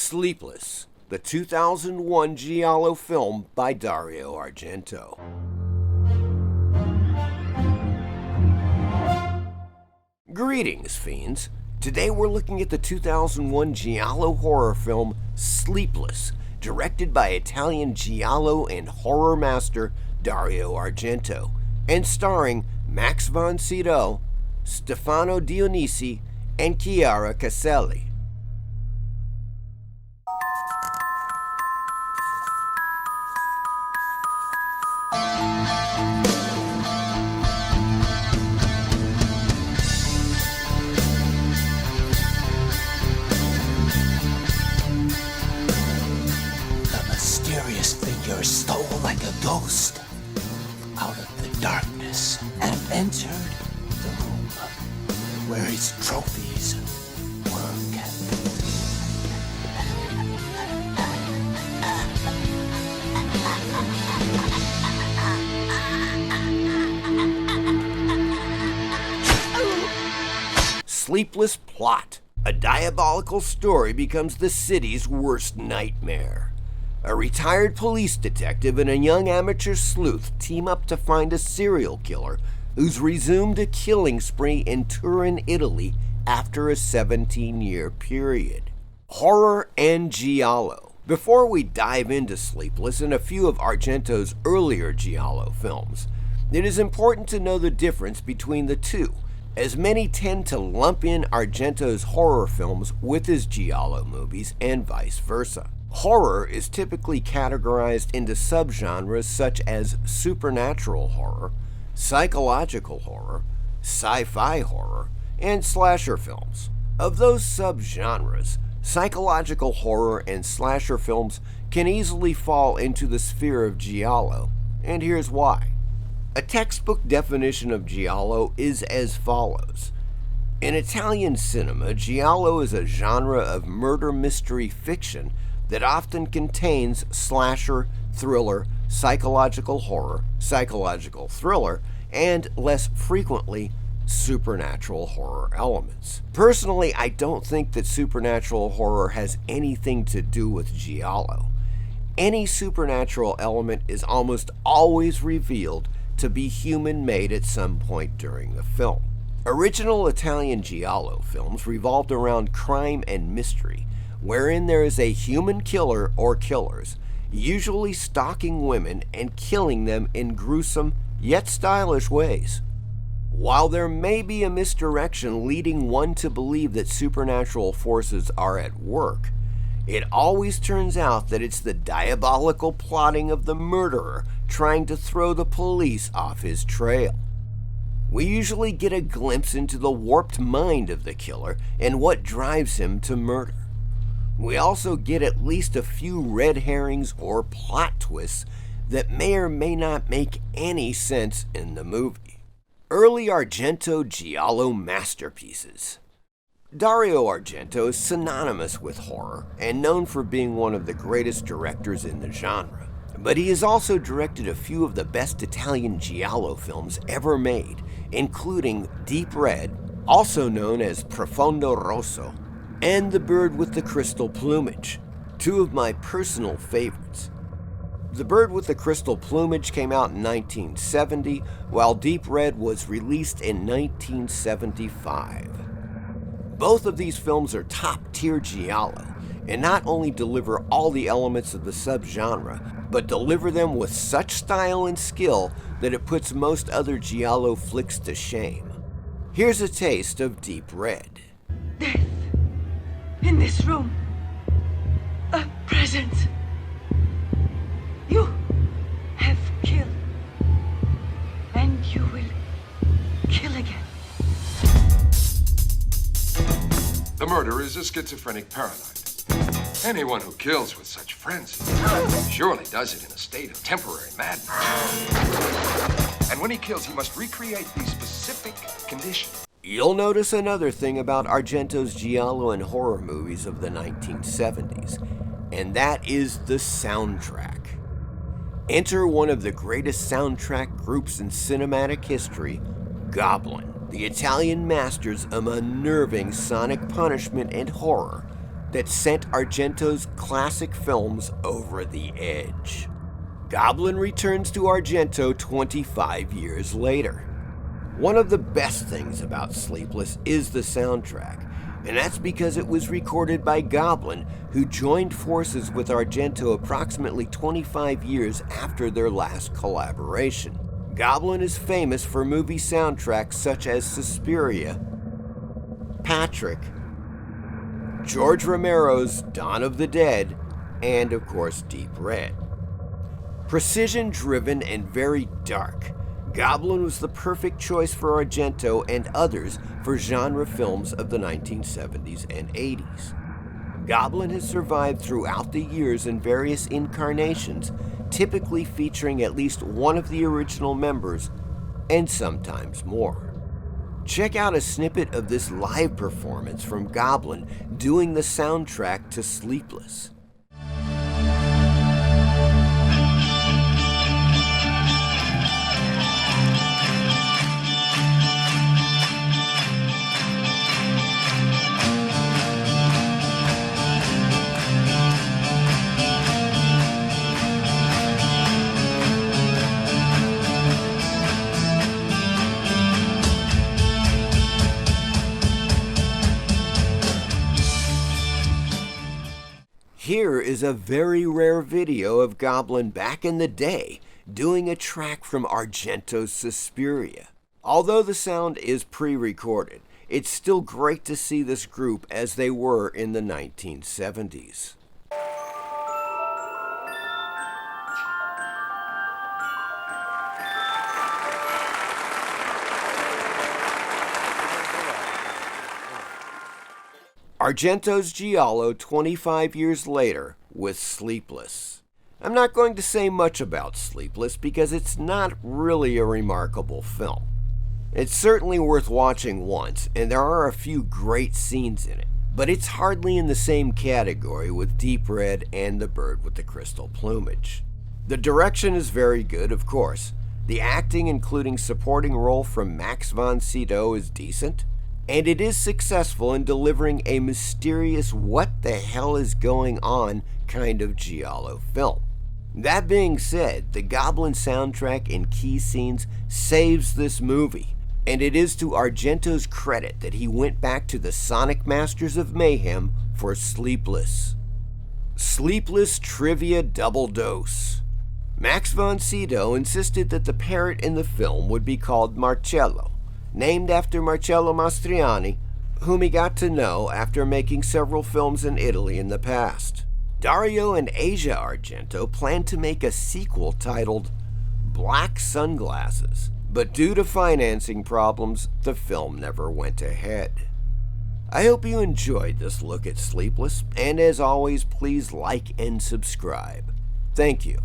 Sleepless, the 2001 giallo film by Dario Argento. Greetings, fiends. Today we're looking at the 2001 giallo horror film Sleepless, directed by Italian giallo and horror master Dario Argento, and starring Max von Sydow, Stefano Dionisi, and Chiara Caselli. Mysterious figure stole like a ghost out of the darkness and entered the room where his trophies were kept. Sleepless plot. A diabolical story becomes the city's worst nightmare. A retired police detective and a young amateur sleuth team up to find a serial killer who's resumed a killing spree in Turin, Italy after a 17-year period. Horror and giallo. Before we dive into Sleepless and a few of Argento's earlier giallo films, it is important to know the difference between the two, as many tend to lump in Argento's horror films with his giallo movies and vice versa. Horror is typically categorized into subgenres such as supernatural horror, psychological horror, sci-fi horror, and slasher films. Of those subgenres, psychological horror and slasher films can easily fall into the sphere of giallo, and here's why. A textbook definition of giallo is as follows. In Italian cinema, giallo is a genre of murder mystery fiction that often contains slasher, thriller, psychological horror, psychological thriller, and less frequently, supernatural horror elements. Personally, I don't think that supernatural horror has anything to do with giallo. Any supernatural element is almost always revealed to be human-made at some point during the film. Original Italian giallo films revolved around crime and mystery, wherein there is a human killer or killers, usually stalking women and killing them in gruesome yet stylish ways. While there may be a misdirection leading one to believe that supernatural forces are at work, it always turns out that it's the diabolical plotting of the murderer trying to throw the police off his trail. We usually get a glimpse into the warped mind of the killer and what drives him to murder. We also get at least a few red herrings or plot twists that may or may not make any sense in the movie. Early Argento giallo masterpieces. Dario Argento is synonymous with horror and known for being one of the greatest directors in the genre. But he has also directed a few of the best Italian giallo films ever made, including Deep Red, also known as Profondo Rosso, and The Bird with the Crystal Plumage, two of my personal favorites. The Bird with the Crystal Plumage came out in 1970, while Deep Red was released in 1975. Both of these films are top-tier giallo, and not only deliver all the elements of the subgenre, but deliver them with such style and skill that it puts most other giallo flicks to shame. Here's a taste of Deep Red. Death. In this room. A presence. You have killed. And you will kill again. The murderer is a schizophrenic paranoid. Anyone who kills with such frenzy surely does it in a state of temporary madness. And when he kills, he must recreate these specific conditions. You'll notice another thing about Argento's giallo and horror movies of the 1970s, and that is the soundtrack. Enter one of the greatest soundtrack groups in cinematic history, Goblin, the Italian masters of unnerving sonic punishment and horror, that sent Argento's classic films over the edge. Goblin returns to Argento 25 years later. One of the best things about Sleepless is the soundtrack, and that's because it was recorded by Goblin, who joined forces with Argento approximately 25 years after their last collaboration. Goblin is famous for movie soundtracks such as Suspiria, Patrick, George Romero's Dawn of the Dead, and of course Deep Red. Precision-driven and very dark, Goblin was the perfect choice for Argento and others for genre films of the 1970s and 80s. Goblin has survived throughout the years in various incarnations, typically featuring at least one of the original members, and sometimes more. Check out a snippet of this live performance from Goblin doing the soundtrack to Sleepless. Here is a very rare video of Goblin back in the day doing a track from Argento's Suspiria. Although the sound is pre-recorded, it's still great to see this group as they were in the 1970s. Argento's Giallo 25 years later with Sleepless. I'm not going to say much about Sleepless because it's not really a remarkable film. It's certainly worth watching once, and there are a few great scenes in it, but it's hardly in the same category with Deep Red and The Bird with the Crystal Plumage. The direction is very good, of course. The acting, including supporting role from Max von Sydow, is decent. And it is successful in delivering a mysterious what the hell is going on kind of giallo film. That being said, the Goblin soundtrack in key scenes saves this movie, and it is to Argento's credit that he went back to the Sonic Masters of Mayhem for Sleepless. Sleepless Trivia Double Dose. Max von Sydow insisted that the parrot in the film would be called Marcello, named after Marcello Mastroianni, whom he got to know after making several films in Italy in the past. Dario and Asia Argento planned to make a sequel titled Black Sunglasses, but due to financing problems, the film never went ahead. I hope you enjoyed this look at Sleepless, and as always, please like and subscribe. Thank you.